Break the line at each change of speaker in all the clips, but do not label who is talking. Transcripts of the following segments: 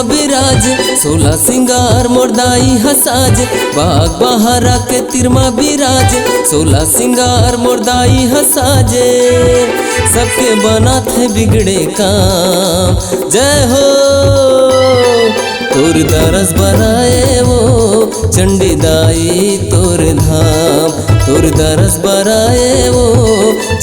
बिराज, 16 सिंगार मोरदाई हसाज। बाग बहारा के तिरमा बिराज, 16 सिंगार मोरदाई हसाजे। सबके बनात है बिगड़े काम, जय हो तोर दरस बराए वो चंडी दाई तोर धाम। तोर दरस बराए वो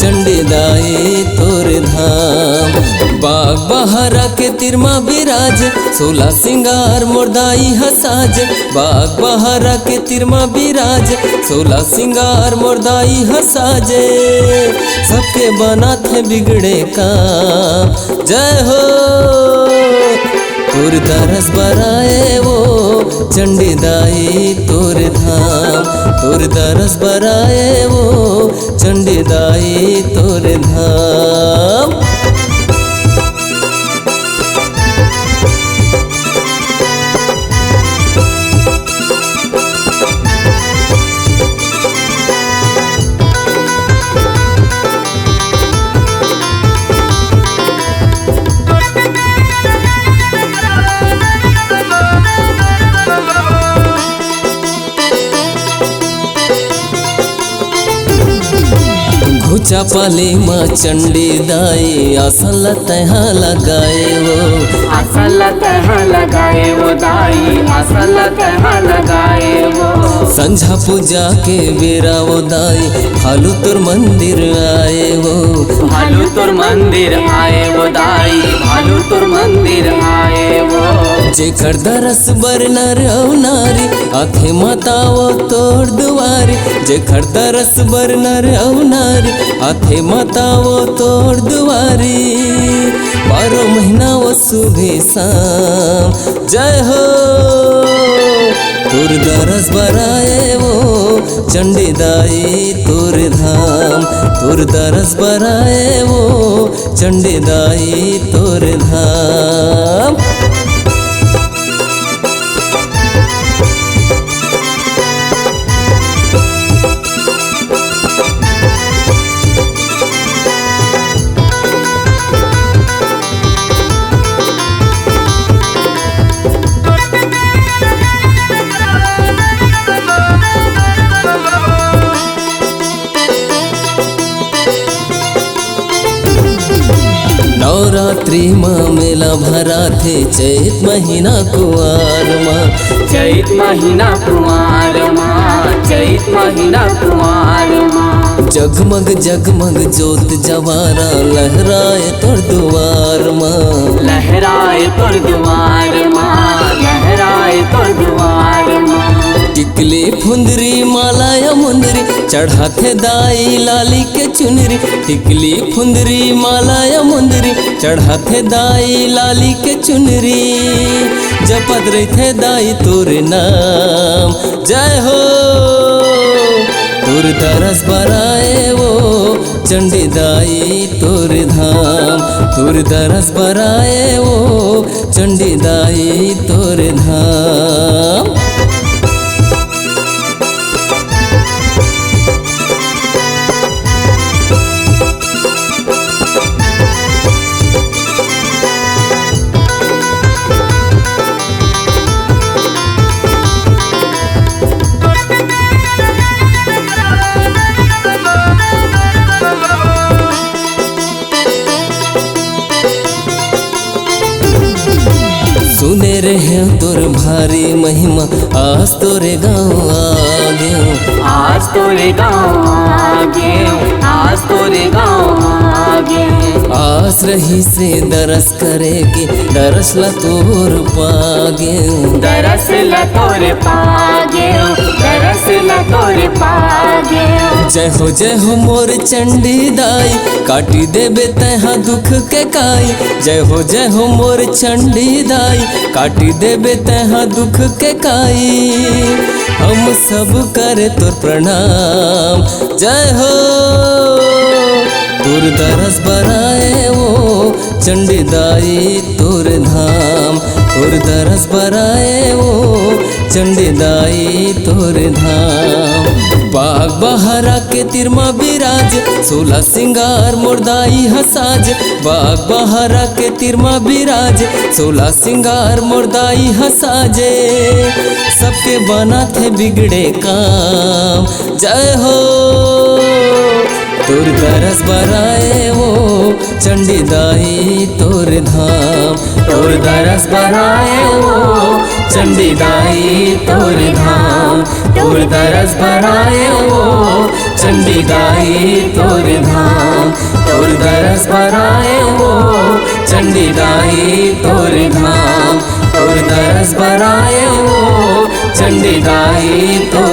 चंडी दाई तोर धाम। बाग बहारा के तिरमा बिराज, 16 सिंगार मोरदाई हसाज। बाग बहारा के तिरमा बिराज, 16 सिंगार मोरदाई हसाजे। सबके बनात है बिगड़े काम, जय हो तोर दरस बराए वो चंडी दाई तोर धाम। तोर दरस बराए वो चंडी दाई तोर धाम। घुचा पाले माँ चंडी दाई, आसन तहा लगाए वो।
आसन तहा लगाए वो दाई, आसन तहा लगाए वो।
संझा पूजा के बेरा वो दाई, भालू तोर मंदिर आए वो।
भालू तोर मंदिर आए वो दाई, भालू तोर मंदिर आए वो।
जेकर दरस बर नर औ नारी, आथे माता वो तोर दुआरी। जेकर दरस बर नर औ नारी, आथे माता वो तोर दुआरी। 12 महीना वो सुबह शाम, जय हो तोर दरस बराए वो चंडी दाई तोर धाम। तोर दरस बराए वो चंडी दाई तोर धाम। नवरात्रि माँ मेला भरा थे, चैत महीना कुआर माँ।
चैत महीना कुमार माँ, चैत महीना कुमार माँ।
जगमग जगमग जोत जवारा, लहराए तोर दुआर माँ।
लहराए तोर दुआर माँ, लहराए तोर दुआर माँ।
टिकली फुंदरी माला या मुंदरी, चढ़ाते दाई लाली के चुनरी। टिकली फुंदरी माला या मुंदरी, चढ़ाते दाई लाली के चुनरी। जपत रहे दाई तोर नाम, जय हो तोर दरस बराए वो चंडी दाई तोर धाम। तोर दरस बराए वो चंडी दाई तोर धाम। सुने रहे तोर भारी महिमा, आज तोरे गाँव आ गयो।
आज तोरे गाँव आ गए, आज तोरे गाँव आ गए।
आस रही से दरस करेगी, दरस ला तोर पागे।
दरस ला तोर पागे, दरस ला तोर पागे।
जय हो मोर चंडी दाई, काटी देबे तहा दुख के काई। जय हो मोर चंडी दाई, काटी देबे तहा दुख के काई। हम सब करे तोर प्रणाम, जय हो तोर दरस बराए वो चंडी दाई तोर धाम। तोर दरस बराए वो चंडीदाई तोर धाम। बाग बहरा के तिरमा बिराज, 16 सिंगार मोरदाई हसाज। बाग बहरा के तिरमा बिराज, 16 सिंगार मोरदाई हसाजे। सबके बना थे बिगड़े काम, जय हो तोर दरस बराए वो चंडीदाई तोर धाम। तोर दरस बराए वो चंडीदाई तोर धाम। तोर दरस बराए वो चंडीदाई तोर धाम। तोर दरस बराए वो चंडीदाई तोर धाम। तोर दरस बराए वो चंडीदाई तोर